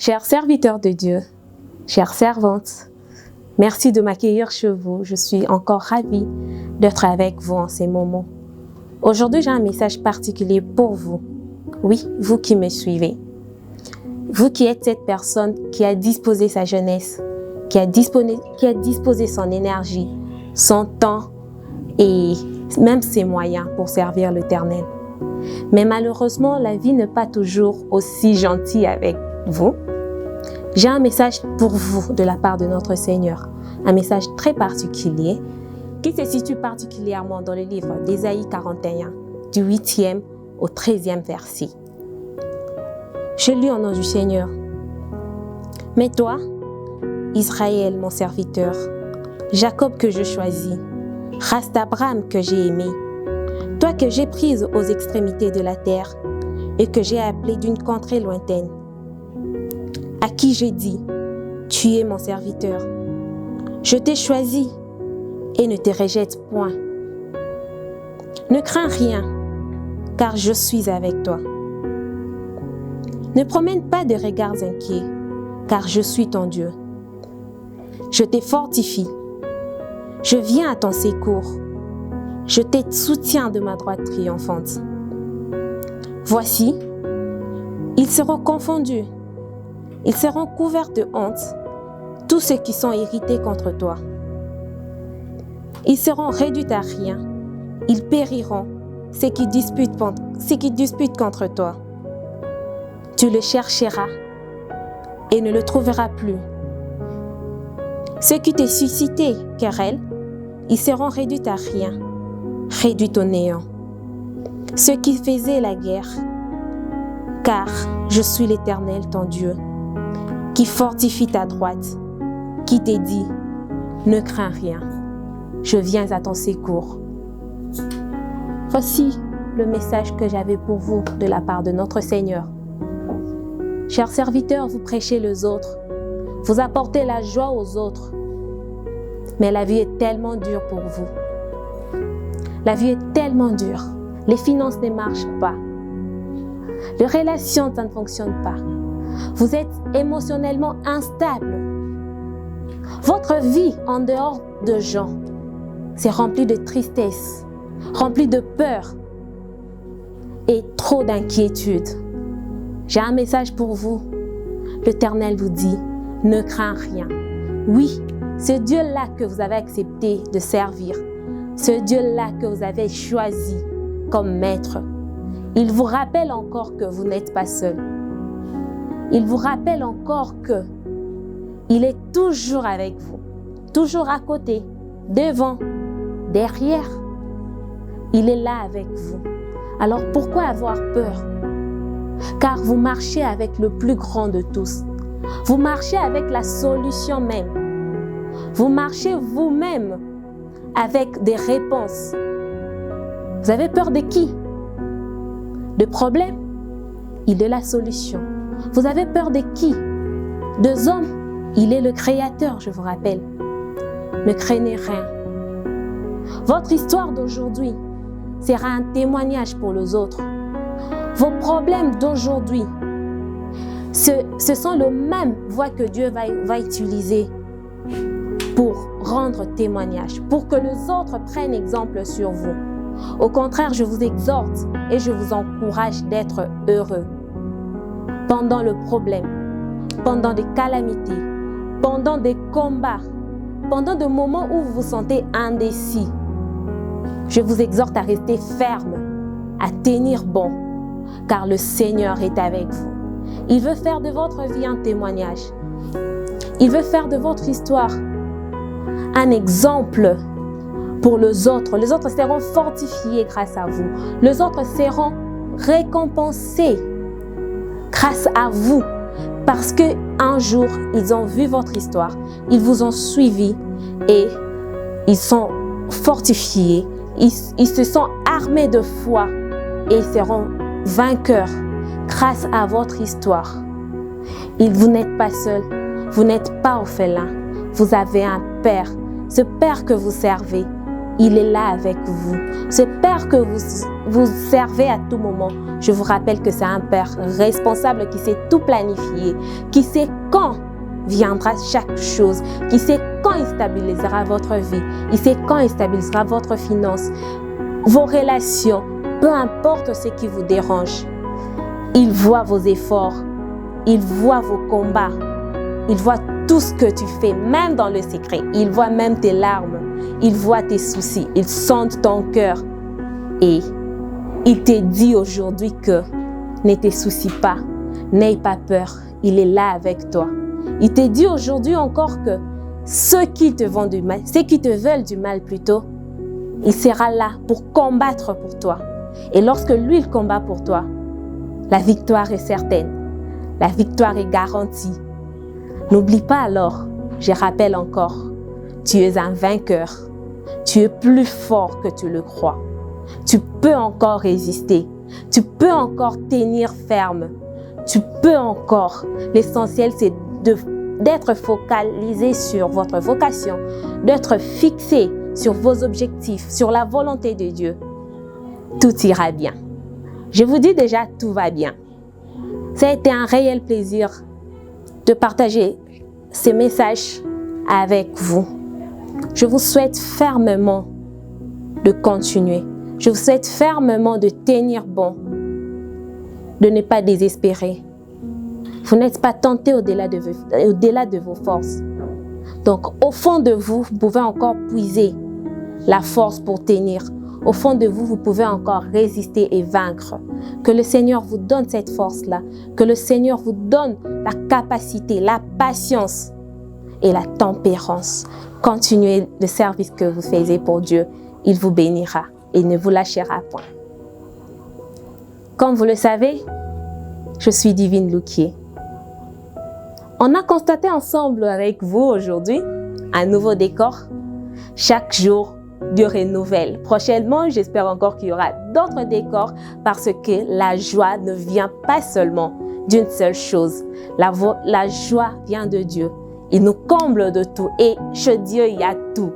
Chers serviteurs de Dieu, chères servantes, merci de m'accueillir chez vous. Je suis encore ravie d'être avec vous en ces moments. Aujourd'hui, j'ai un message particulier pour vous. Oui, vous qui me suivez. Vous qui êtes cette personne qui a disposé sa jeunesse, qui a disposé son énergie, son temps et même ses moyens pour servir l'Éternel. Mais malheureusement, la vie n'est pas toujours aussi gentille avec vous. J'ai un message pour vous de la part de notre Seigneur, un message très particulier qui se situe particulièrement dans le livre d'Ésaïe 41, du 8e au 13e verset. Je lis au nom du Seigneur. Mais toi, Israël, mon serviteur, Jacob que je choisis, race d'Abraham que j'ai aimé, toi que j'ai prise aux extrémités de la terre et que j'ai appelé d'une contrée lointaine, à qui j'ai dit, tu es mon serviteur. Je t'ai choisi et ne te rejette point. Ne crains rien, car je suis avec toi. Ne promène pas de regards inquiets, car je suis ton Dieu. Je te fortifie. Je viens à ton secours. Je te soutiens de ma droite triomphante. Voici, ils seront confondus. Ils seront couverts de honte, tous ceux qui sont irrités contre toi. Ils seront réduits à rien. Ils périront, ceux qui disputent contre toi. Tu le chercheras et ne le trouveras plus. Ceux qui te suscitaient querelle, ils seront réduits à rien, réduits au néant. Ceux qui faisaient la guerre, car je suis l'Éternel, ton Dieu, qui fortifie ta droite, qui te dit, ne crains rien, je viens à ton secours. Voici le message que j'avais pour vous de la part de notre Seigneur. Chers serviteurs, vous prêchez les autres, vous apportez la joie aux autres, mais la vie est tellement dure pour vous. La vie est tellement dure, les finances ne marchent pas, les relations ça ne fonctionne pas. Vous êtes émotionnellement instable. Votre vie en dehors de gens, c'est rempli de tristesse, rempli de peur et trop d'inquiétude. J'ai un message pour vous. L'Éternel vous dit, ne crains rien. Oui, ce Dieu-là que vous avez accepté de servir, ce Dieu-là que vous avez choisi comme maître, il vous rappelle encore que vous n'êtes pas seul. Il vous rappelle encore que il est toujours avec vous, toujours à côté, devant, derrière. Il est là avec vous. Alors pourquoi avoir peur? Car vous marchez avec le plus grand de tous. Vous marchez avec la solution même. Vous marchez vous-même avec des réponses. Vous avez peur de qui? De problèmes? Il est la solution. Vous avez peur de qui? Des hommes? Il est le Créateur, je vous rappelle. Ne craignez rien. Votre histoire d'aujourd'hui sera un témoignage pour les autres. Vos problèmes d'aujourd'hui, ce sont les mêmes voies que Dieu va utiliser pour rendre témoignage, pour que les autres prennent exemple sur vous. Au contraire, je vous exhorte et je vous encourage d'être heureux. Pendant le problème, pendant des calamités, pendant des combats, pendant des moments où vous vous sentez indécis, je vous exhorte à rester ferme, à tenir bon, car le Seigneur est avec vous. Il veut faire de votre vie un témoignage. Il veut faire de votre histoire un exemple pour les autres. Les autres seront fortifiés grâce à vous. Les autres seront récompensés grâce à vous. Parce qu'un jour, ils ont vu votre histoire, ils vous ont suivi et ils sont fortifiés, ils se sont armés de foi et ils seront vainqueurs grâce à votre histoire. Vous n'êtes pas seul, vous n'êtes pas orphelin, vous avez un Père. Ce Père que vous servez, il est là avec vous. Ce Père que vous servez à tout moment, je vous rappelle que c'est un Père responsable qui sait tout planifier, qui sait quand viendra chaque chose, qui sait quand il stabilisera votre vie, il sait quand il stabilisera votre finance, vos relations, peu importe ce qui vous dérange. Il voit vos efforts, il voit vos combats, il voit tout ce que tu fais, même dans le secret. Il voit même tes larmes, il voit tes soucis, il sonde ton cœur. Et il te dit aujourd'hui que ne te soucie pas, n'aie pas peur, il est là avec toi. Il te dit aujourd'hui encore que ceux qui te veulent du mal, ceux qui te veulent du mal plutôt, il sera là pour combattre pour toi. Et lorsque lui, il combat pour toi, la victoire est certaine, la victoire est garantie. N'oublie pas alors, je rappelle encore, tu es un vainqueur, tu es plus fort que tu le crois. Tu peux encore résister, tu peux encore tenir ferme, tu peux encore. L'essentiel, c'est d'être focalisé sur votre vocation, d'être fixé sur vos objectifs, sur la volonté de Dieu. Tout ira bien. Je vous dis déjà, tout va bien. Ça a été un réel plaisir de partager ces messages avec vous. Je vous souhaite fermement de continuer. Je vous souhaite fermement de tenir bon, de ne pas désespérer. Vous n'êtes pas tenté au-delà de vos forces. Donc, au fond de vous, vous pouvez encore puiser la force pour tenir. Au fond de vous, vous pouvez encore résister et vaincre. Que le Seigneur vous donne cette force-là. Que le Seigneur vous donne la capacité, la patience et la tempérance. Continuez le service que vous faites pour Dieu. Il vous bénira et ne vous lâchera point. Comme vous le savez, je suis Divine Louquier. On a constaté ensemble avec vous aujourd'hui un nouveau décor. Chaque jour, Dieu renouvelle. Prochainement, j'espère encore qu'il y aura d'autres décors parce que la joie ne vient pas seulement d'une seule chose. La joie vient de Dieu. Il nous comble de tout et chez Dieu, il y a tout.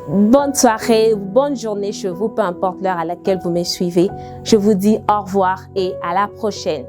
Bonne soirée, bonne journée chez vous, peu importe l'heure à laquelle vous me suivez. Je vous dis au revoir et à la prochaine.